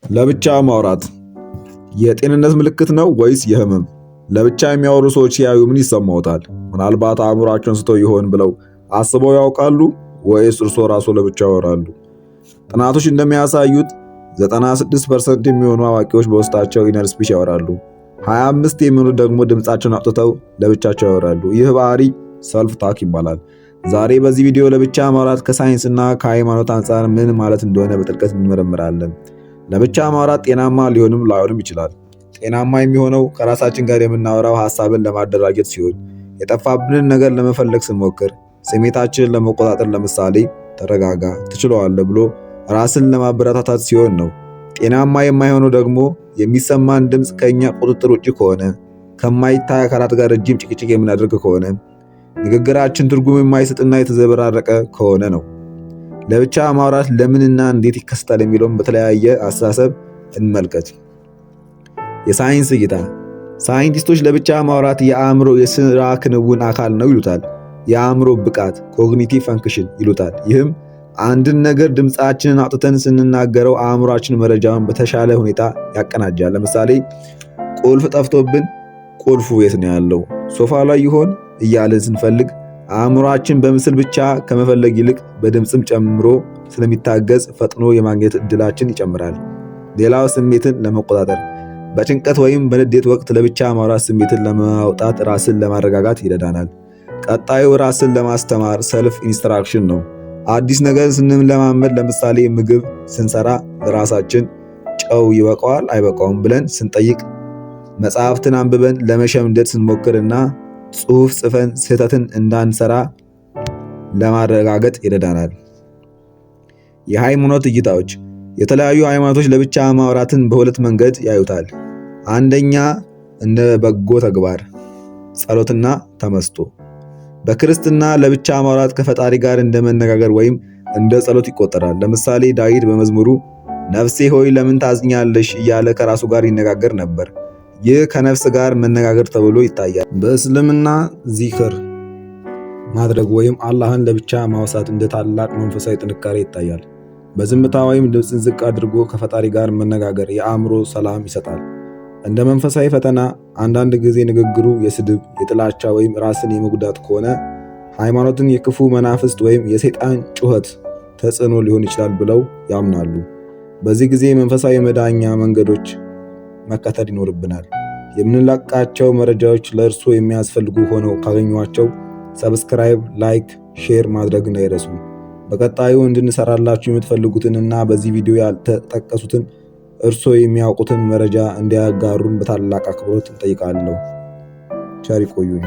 ለብቻ ማውራት የጤንነት ምልክት ነው ወይስ የህመም? ለብቻ የሚያወሩ ሰዎች ሲያዩ ምን ይሰማዎታል? ምናልባት አእምሯቸውን ስተው ይሆን ብለው አስበው ያውቃሉ? ወይስ እርስዎ ራስዎ ለብቻ ያወራሉ? ጥናቶች እንደሚያሳዩት 96% የሚሆኑ አዋቂዎች በውስጣቸው ኢነር ስፒች ያወራሉ። 25 የሚሆኑት ደግሞ ድምፃቸውን አውጥተው ለብቻቸው ያወራሉ። ይህ ባህሪ ሰልፍ ታክ ይባላል። ዛሬ በዚህ ቪዲዮ ለብቻ ማውራት ከሳይንስና ከሃይማኖት አንጻር ምን ማለት እንደሆነ በጥልቀት እንመረምራለን። ለብቻ ማውራት ጤናማ ሊሆንም ላይሆንም ይችላል። ጤናማ የሚሆነው ከራሳችን ጋር የምናወራው ሐሳብን ለማደራጀት ሲሆን፣ የጠፋብንን ነገር ለመፈለግ ስንሞክር፣ ስሜታችንን ለመቆጣጠር ለምሳሌ ተረጋጋ፣ ትችለዋለህ ብሎ ራስን ለማበረታታት ሲሆን ነው። ጤናማ የማይሆነው ደግሞ የሚሰማን ድምፅ ከኛ ቁጥጥር ውጭ ከሆነ፣ ከማይታይ አካላት ጋር ረጅም ጭቅጭቅ የምናደርግ ከሆነ፣ ንግግራችን ትርጉም የማይሰጥና የተዘበራረቀ ከሆነ ነው። ለብቻ ማውራት ለምንና እንዴት ይከሰታል የሚለውን በተለያየ አስተሳሰብ እንመልከት። የሳይንስ እይታ። ሳይንቲስቶች ለብቻ ማውራት የአእምሮ የስራ ክንውን አካል ነው ይሉታል። የአእምሮ ብቃት ኮግኒቲቭ ፈንክሽን ይሉታል። ይህም አንድን ነገር ድምፃችንን አውጥተን ስንናገረው አእምሯችን መረጃውን በተሻለ ሁኔታ ያቀናጃል። ለምሳሌ ቁልፍ ጠፍቶብን ቁልፉ የት ነው ያለው? ሶፋ ላይ ይሆን እያልን ስንፈልግ አእምሯችን በምስል ብቻ ከመፈለግ ይልቅ በድምፅም ጨምሮ ስለሚታገዝ ፈጥኖ የማግኘት እድላችን ይጨምራል። ሌላው ስሜትን ለመቆጣጠር። በጭንቀት ወይም በንዴት ወቅት ለብቻ ማውራት ስሜትን ለማውጣት ራስን ለማረጋጋት ይረዳናል። ቀጣዩ ራስን ለማስተማር ሰልፍ ኢንስትራክሽን ነው። አዲስ ነገር ስንለማመድ ለምሳሌ ምግብ ስንሰራ ለራሳችን ጨው ይበቃዋል አይበቃውም ብለን ስንጠይቅ፣ መጽሐፍትን አንብበን ለመሸምደድ ስንሞክርና ጽሑፍ ጽፈን ስህተትን እንዳንሰራ ለማረጋገጥ ይረዳናል። የሃይማኖት እይታዎች። የተለያዩ ሃይማኖቶች ለብቻ ማውራትን በሁለት መንገድ ያዩታል። አንደኛ እንደ በጎ ተግባር፣ ጸሎትና ተመስጦ። በክርስትና ለብቻ ማውራት ከፈጣሪ ጋር እንደ መነጋገር ወይም እንደ ጸሎት ይቆጠራል። ለምሳሌ ዳዊት በመዝሙሩ ነፍሴ ሆይ ለምን ታዝኛለሽ እያለ ከራሱ ጋር ይነጋገር ነበር። ይህ ከነፍስ ጋር መነጋገር ተብሎ ይታያል። በእስልምና ዚክር ማድረግ ወይም አላህን ለብቻ ማውሳት እንደ ታላቅ መንፈሳዊ ጥንካሬ ይታያል። በዝምታ ወይም ድምፅን ዝቅ አድርጎ ከፈጣሪ ጋር መነጋገር የአእምሮ ሰላም ይሰጣል። እንደ መንፈሳዊ ፈተና አንዳንድ ጊዜ ንግግሩ የስድብ፣ የጥላቻ ወይም ራስን የመጉዳት ከሆነ ሃይማኖትን የክፉ መናፍስት ወይም የሰይጣን ጩኸት ተጽዕኖ ሊሆን ይችላል ብለው ያምናሉ። በዚህ ጊዜ መንፈሳዊ መዳኛ መንገዶች መከተል ይኖርብናል። የምንለቃቸው መረጃዎች ለእርስዎ የሚያስፈልጉ ሆነው ካገኟቸው ሰብስክራይብ፣ ላይክ፣ ሼር ማድረግ እንዳይረሱ። በቀጣዩ እንድንሰራላችሁ የምትፈልጉትን እና በዚህ ቪዲዮ ያልተጠቀሱትን እርስዎ የሚያውቁትን መረጃ እንዲያጋሩን በታላቅ አክብሮት እንጠይቃለሁ። ቸር ይቆዩን።